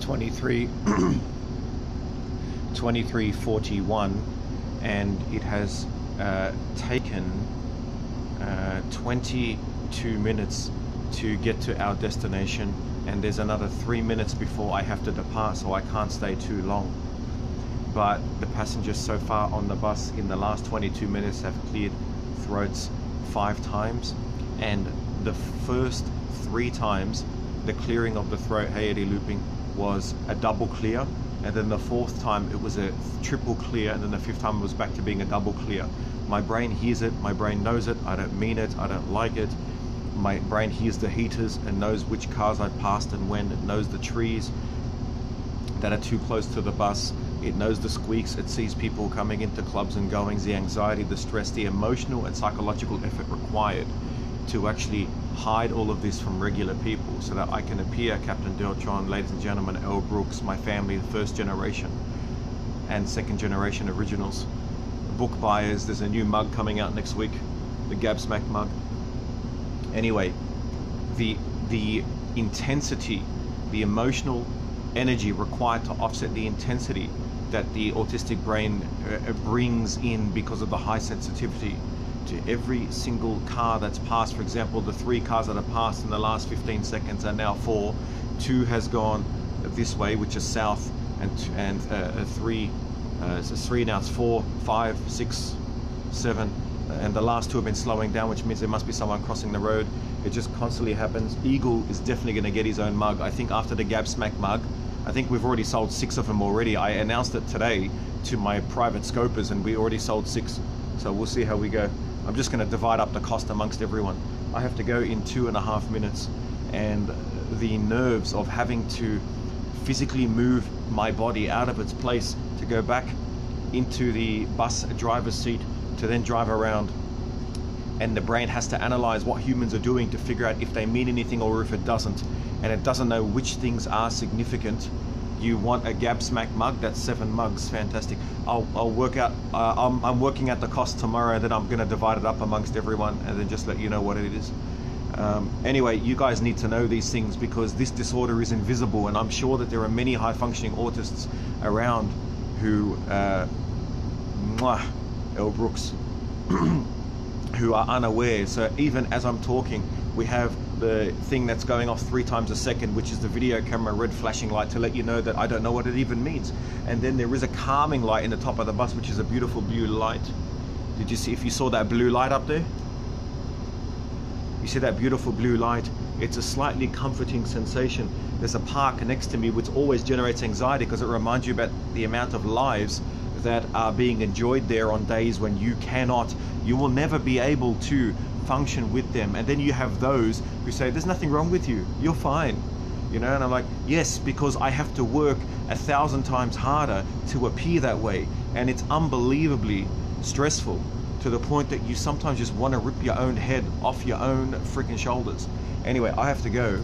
23 23:41, and it has taken 22 minutes to get to our destination, and there's another 3 minutes before I have to depart, so I can't stay too long. But the passengers so far on the bus in the last 22 minutes have cleared throats 5 times, and the first 3 times the clearing of the throat, hey Eddie looping, was a double clear, and then the 4th time it was a triple clear, and then the 5th time it was back to being a double clear. My brain hears it, my brain knows it, I don't mean it, I don't like it. My brain hears the heaters and knows which cars I passed and when. It knows the trees that are too close to the bus. It knows the squeaks. It sees people coming into clubs and goings, the anxiety, the stress, the emotional and psychological effort required to actually hide all of this from regular people, so that I can appear Captain Deltron, ladies and gentlemen, Elle Brooks, my family, the 1st generation and 2nd generation originals, book buyers. There's a new mug coming out next week, the Gabsmack mug. Anyway, the intensity, the emotional energy required to offset the intensity that the autistic brain brings in because of the high sensitivity to every single car that's passed. For example, the 3 cars that have passed in the last 15 seconds are now 4. 2 has gone this way, which is south, and 3, so 3 now, it's 4, 5, 6, 7, and the last 2 have been slowing down, which means there must be someone crossing the road. It just constantly happens. Eagle is definitely going to get his own mug. I think after the Gabsmack mug, I think we've already sold 6 of them already. I announced it today to my private scopers, and we already sold 6. So we'll see how we go. I'm just going to divide up the cost amongst everyone. I have to go in 2.5 minutes, and the nerves of having to physically move my body out of its place to go back into the bus driver's seat to then drive around, and the brain has to analyze what humans are doing to figure out if they mean anything or if it doesn't, and it doesn't know which things are significant. You want a Gabsmack mug? That's 7 mugs. Fantastic. I'll work out. I'm working out the cost tomorrow, and then I'm going to divide it up amongst everyone, and then just let you know what it is. Anyway, you guys need to know these things, because this disorder is invisible, and I'm sure that there are many high-functioning autists around who, Elle Brooks, who are unaware. So even as I'm talking, we have the thing that's going off 3 times a second, which is the video camera red flashing light to let you know that I don't know what it even means. And then there is a calming light in the top of the bus, which is a beautiful blue light. Did you see, if you saw that blue light up there? You see that beautiful blue light? It's a slightly comforting sensation. There's a park next to me which always generates anxiety, because it reminds you about the amount of lives that are being enjoyed there on days when you cannot. You will never be able to function with them. And then you have those who say there's nothing wrong with you, you're fine, you know. And I'm like, yes, because I have to work 1,000 times harder to appear that way, and it's unbelievably stressful to the point that you sometimes just want to rip your own head off your own freaking shoulders. Anyway, I have to go.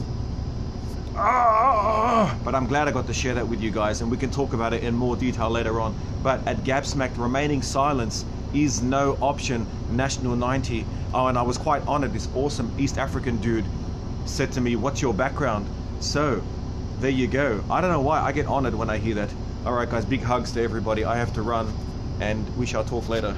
But I'm glad I got to share that with you guys, and we can talk about it in more detail later on. But at Gabsmack, remaining silence is no option. National 90. Oh, and I was quite honored. This awesome East African dude said to me, what's your background? So there you go. I don't know why I get honored when I hear that. All right guys, big hugs to everybody. I have to run, and we shall talk later.